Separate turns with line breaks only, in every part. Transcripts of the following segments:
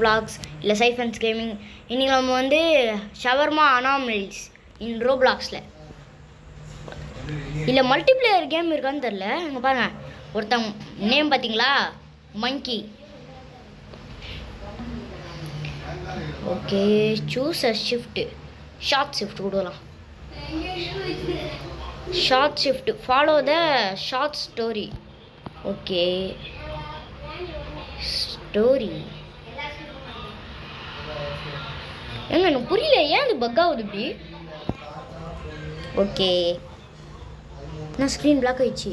vlogs இல்லை சைஃபன்ஸ் gaming. இன்றைக்கி நம்ம வந்து ஷவர்மா அனாமலிஸ் இன் ரோப்ளாக்ஸில் இல்லை மல்டிப்ளேயர் கேம் இருக்கான்னு தெரில. இங்கே பாருங்கள், ஒருத்தங்க நேம் பார்த்தீங்களா, monkey. Okay, choose a shift, short shift கொடுக்கலாம். Short shift, follow the short story. Okay, story ஏங்க எனக்கு புரியல, ஏன் அது பக் ஆகுது இப்படி? ஓகே, நான் ஸ்க்ரீன் பிளாக் ஆயிடுச்சு.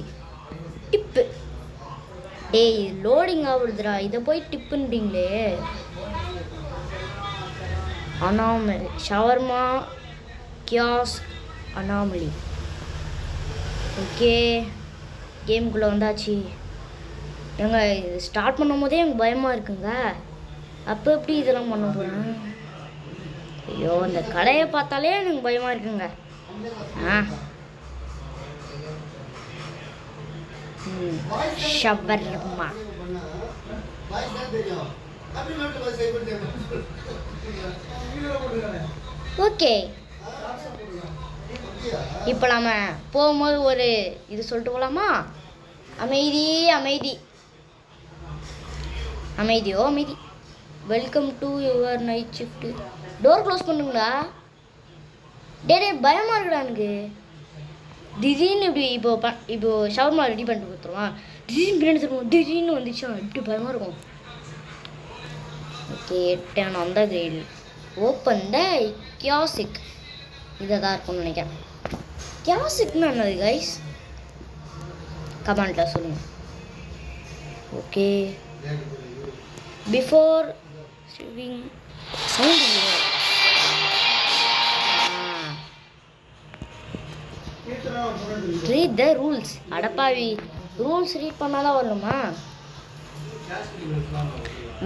டிப்பு, டேய் லோடிங் ஆகுதுடா, இதை போய் டிப்புன்றீங்களே. Anomaly, shawarma kiosk anomaly. Okay, கேமுக்குள்ளே வந்தாச்சு. ஏங்க இது ஸ்டார்ட் பண்ணும் போதே எனக்கு பயமாக இருக்குங்க. அப்போ எப்படி இதெல்லாம் பண்ண போகிறேன்? ஐயோ, அந்த கடையை பார்த்தாலே எனக்கு பயமாக இருக்குங்க. ஷவர்மா. ஓகே, இப்போ நம்ம போகும்போது ஒரு இது சொல்லிட்டு போகலாமா? அமைதி அமைதி அமைதியோ அமைதி. Welcome to your night shift. Door close பண்ணுங்களா? டே பயமாக இருக்குடா எனக்கு. திடீர்னு இப்படி இப்போ ஷவர்மா ரெடி பண்ணிட்டு கொடுத்துருவான், திடீர்னு பிரியாணி தருவோம், திடீர்னு வந்துச்சு, இப்படி பயமாக இருக்கும். Okay, turn on the grill, open the kiosk. இதை தான் இருக்கும்னு நினைக்கிறேன். கியாசிக்னா என்னது கைஸ்? கமெண்ட்டில் சொல்லுங்கள். ஓகே, பிஃபோர் ஸ்விங் சவுண்ட் இல்லை. Read the rules. அடப்பாவி, ரூல்ஸ் ரீட் பண்ணால் தான் வரணுமா?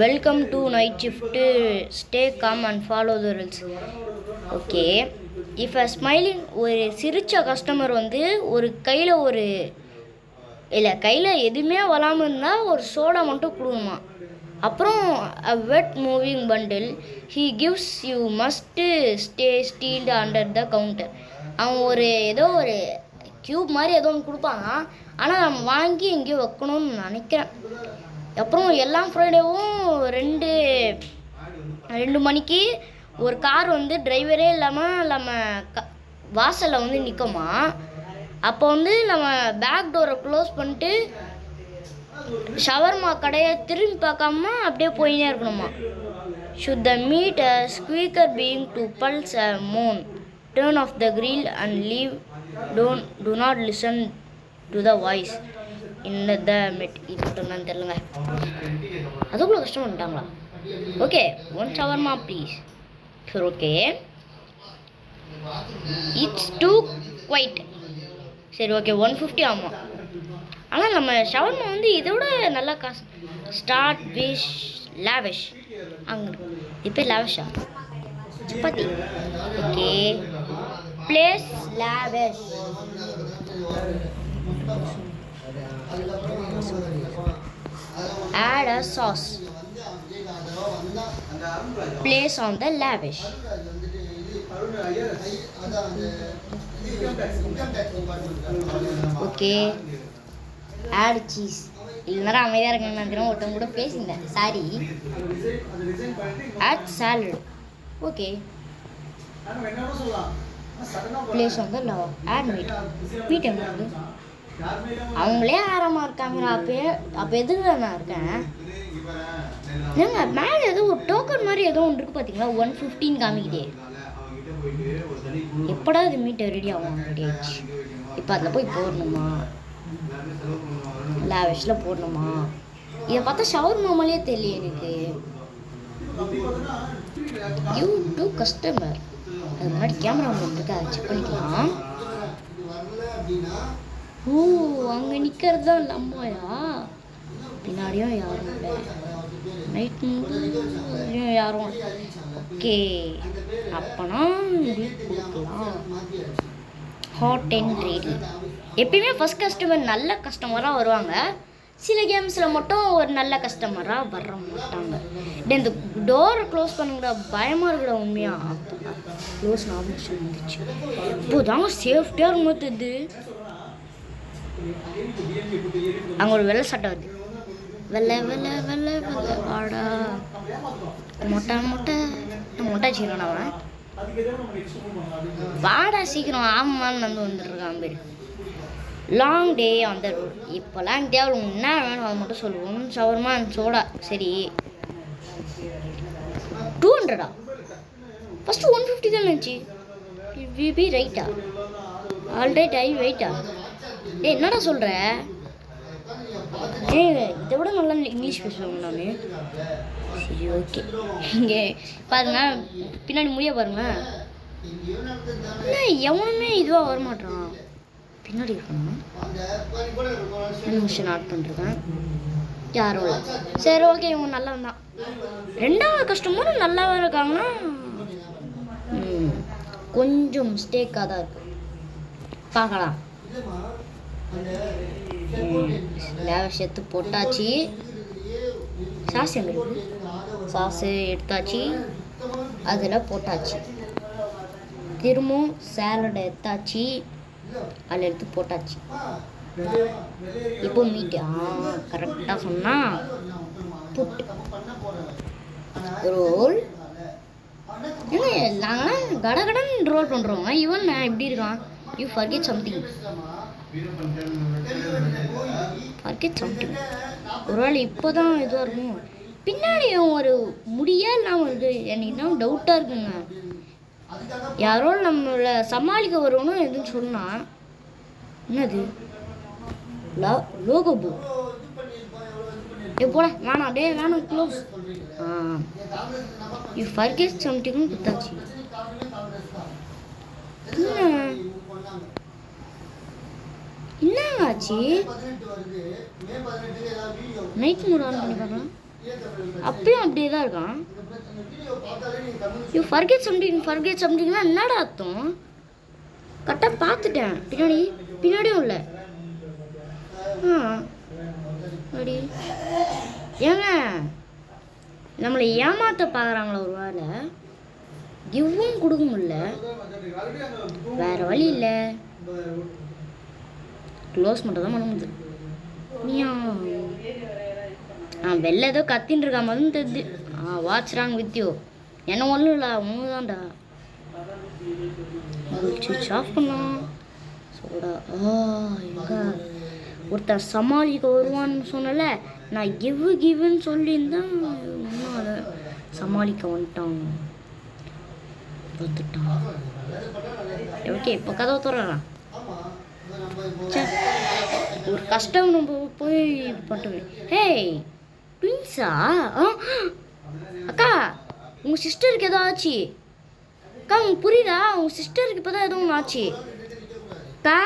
Welcome to night shift, stay calm and follow the rules. Okay, if a smiling, ஒரு சிரித்த கஸ்டமர் வந்து ஒரு கையில் கையில் எதுவுமே வராமல் இருந்தால் ஒரு சோடா மட்டும் கொடுக்குமா. அப்புறம் a wet moving bundle he gives you must stay steeled under the counter. அவன் ஏதோ ஒரு க்யூப் மாதிரி ஏதோ ஒன்று கொடுப்பாங்க, ஆனால் நம்ம வாங்கி எங்கேயோ வைக்கணும்னு நினைக்கிறேன். அப்புறம் எல்லா ஃப்ரைடேவும் ரெண்டு மணிக்கு ஒரு கார் வந்து டிரைவரே இல்லாமல் வாசலில் வந்து நிற்குமா. அப்போ வந்து நம்ம பேக் டோரை க்ளோஸ் பண்ணிட்டு ஷவர்மா கடையை திரும்பி பார்க்காம அப்படியே போயினே இருக்கணுமா. Shoot the meat a squeaker being to pulse a moan, turn off the grill and leave, do not listen to the voice in the met. இது என்னன்னு தெரியலங்க, அதுக்குள்ள கஷ்டம் பண்ணிட்டாங்களா? Okay, one shawarma please. சரி, ஓகே, இட்ஸ் டூ குவைட். சரி, okay, 150 ஆமாம். ஆனால் நம்ம ஷவர்மா வந்து இதை விட நல்லா காசு. Start wish lavish. அங்கே இப்போ லாவிஷா சப்பாத்தி. Okay, place lavish. add a sauce, place on the lavish. Okay, add cheese. இல்லைனா அமைதியாக இருக்கேன், நான் தினம் ஒருத்தவங்க கூட பேசியிருந்தேன், sorry. add salad. Okay, place on the lava, add meat. Meat எங்கே இருக்குது? அவங்களே ஆரமாக இருக்காங்க. அப்போ எதுக்கு நான் இருக்கேன்? ஏங்க மேலே ஏதோ ஒரு டோக்கன் மாதிரி ஏதோ ஒன்று இருக்குது பார்த்தீங்களா, 115 காமிக்கிட்டே. எப்படா இது மீட்டை ரெடி ஆகும்? ரெடி ஆயிடுச்சு. இப்போ அதில் போய் போடணுமா, லாவிஷில் போடணுமா? இதை பார்த்தா ஷவர்மா மாதிரியே தெரியல எனக்கு. You too customer. அது முன்னாடி கேமரா ஒன்று இருக்கு, அதை செக் பண்ணிக்கலாம். ஓ, அங்கே நிற்கிறது தான் நம்மயா? பின்னாடியும் யாரும் இல்லை, நைட் யாரும். ஓகே, அப்போனா இது கொடுக்கலாம். Hot and ready. எப்பயுமே ஃபஸ்ட் கஸ்டமர் நல்ல கஸ்டமராக வருவாங்க. சில கேம்ஸில் மட்டும் ஒரு நல்ல கஸ்டமராக வர மாட்டாங்க. இந்த டோரை க்ளோஸ் பண்ணுங்கடா, பயமாக இருக்குடா உண்மையாக. அப்போ க்ளோஸ் ஆப்ஷன் வந்துச்சு. இப்போதாங்க சேஃப்டியாக இருக்கும் தெரியுது. அங்கே ஒரு வெள்ளை சட்டை வருது. வெள்ளை வெள்ளை வெள்ளை வெள்ளை வாடா மொட்டை மொட்டை மொட்டை வச்சுக்கிறோம். அவன் வாடா சீக்கிரம் ஆமான்னு வந்துட்டுருக்கான் பேர். லாங் டே அந்த ரோட். இப்போலாம் தேவை என்ன வேணும் அதை மட்டும் சொல்லுவோம். Shawarma and soda. சரி 200 ஃபஸ்ட்டு 150 தான் இருந்துச்சு. பி ரைட்டா? ஆல்ரைட் ஐ வெயிட்டா? என்னடா சொல்கிற? இதை விட நல்லா இங்கிலீஷ் பேசுவேன் நான். சரி ஓகே. இங்கே பாருங்க பின்னாடி முடிய பாருங்க. எவனுமே இதுவாக வரமாட்டான். பின்னாடி இருக்கணும். மிஷின் ஆட் பண்ணுறேன். யாரும் இல்லை. சரி ஓகே, இவங்க நல்லா தான். ரெண்டாவது கஸ்டமரும் நல்லா இருக்காங்கன்னா கொஞ்சம் மிஸ்டேக்காக தான் இருக்கு. பார்க்கலாம். விஷயத்து போட்டாச்சு. சாஸ் எங்கே இருக்கு? சாஸு எடுத்தாச்சு, அதில் போட்டாச்சு. திரும்பவும் சேலடை எடுத்தாச்சு, அதில் எடுத்து போட்டாச்சு. இப்போ மீட்டு கரெக்டாக சொன்னால் புட்டு ரோல். ஏன்னா நாங்களாம் கடகடன் ரோல் பண்ணுறோம். இவன் எப்படி இருக்கான்? You forget something. ஒருவேளை இப்போ தான் இதுவாக இருக்கும். பின்னாடி ஒரு முடியே இல்லாமல் இருக்குது. எனக்கு இன்னும் டவுட்டாக இருக்குங்க. யாரோ நம்மளை சமாளிக்க வருவோன்னு எதுன்னு சொன்னால் என்னது லோகோ புக். போட வேணாம். டே வேணாம் க்ளோஸ். யூ ஃபர்கெட் சம்திங்னு கொடுத்தாச்சு. என்னங்க ஆச்சு? நைட் மூட் ஆன் பண்ணி பார்க்கலாம். அப்பயும் அப்படியே தான் இருக்கான். யூ ஃபர்கெட் சம்திங்னா என்னடா அர்த்தம்? கரெக்டாக பார்த்துட்டேன். பின்னாடியும் இல்லை. அப்படி ஏங்க நம்மளை ஏமாற்ற பார்க்குறாங்களா? ஒரு வேளை கிவ்வும் கொடுக்க முடியல. வேற வழி இல்லை. க்ளோஸ் மட்டும் தான் பண்ண முடியுது. வெளில ஏதோ கத்தின்னு இருக்கா மாதிரி தெரியுது. Watch wrong with you. என்ன ஒன்றும் இல்லை, ஒன்று தான்டா. சுவிட்ச் ஆஃப் பண்ணலாம். சோடா எங்க ஒருத்தர் சமாளிக்க வருவான்னு சொன்னல. நான் கிவ்னு சொல்லியிருந்தேன். இன்னும் அதை சமாளிக்க வந்துட்டான். பார்த்துட்டான். ஓகே, இப்போ கதவை திறலாம். ஒரு கஷ்டம் நம்ம போய் பண்ணுவேன். ஹேய் ட்வின்ஸா? அக்கா உங்கள் சிஸ்டருக்கு ஏதோ ஆச்சு. அக்கா உங்களுக்கு புரியுதா? உங்கள் சிஸ்டருக்கு இப்போ தான் ஏதோ ஒன்று ஆச்சு. அக்கா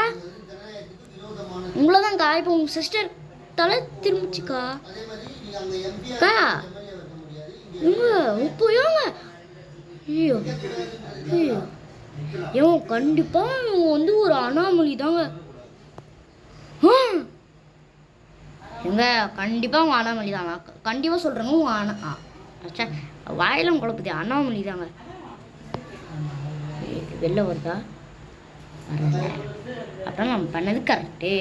உங்களை தான்க்கா. இப்போ உங்கள் சிஸ்டர் தலை திரும்பிச்சுக்கா. அக்கா இப்போ ஏங்க? ஐயோ ஐயோ ஏன் கண்டிப்பாக இவங்க ஒரு அனாமலி தாங்க. எங்க கண்டிப்பாக அவங்க அனாமலி தாங்க. கண்டிப்பாக சொல்கிறேங்க. உங்கள் வாயிலும் குழப்பதி அனாமலி தாங்க. வெளில வருதா? வரல. அப்புறம் நம்ம பண்ணது கரெக்டு.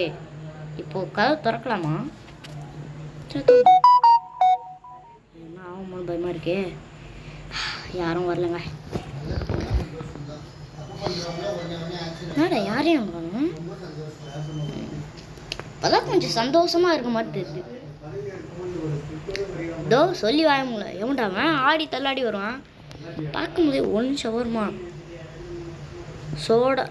இப்போ கதவை திறக்கலாமா? என்ன ஆகுமா பயமாக இருக்கே. யாரும் வரலங்க. என்னடா யாரையும் காணும்? இப்போதான் கொஞ்சம் சந்தோஷமாக இருக்க மாதிரி தெரியுது. இதோ சொல்லி வாய முடியல. எவன்டாவன் ஆடி தள்ளாடி வருவான். பார்க்கும்போதே ஷவர்மா சோடா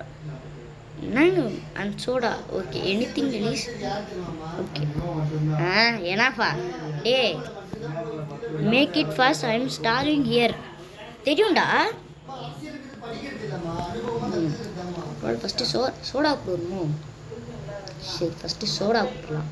என்னங்க and soda. Okay anything release. Okay என்னப்பா? Hey make it fast. I am staring here. தெரியும்டா. ஃபஸ்ட்டு சோடா போடணும். சரி ஃபஸ்ட்டு சோடா போடலாம்.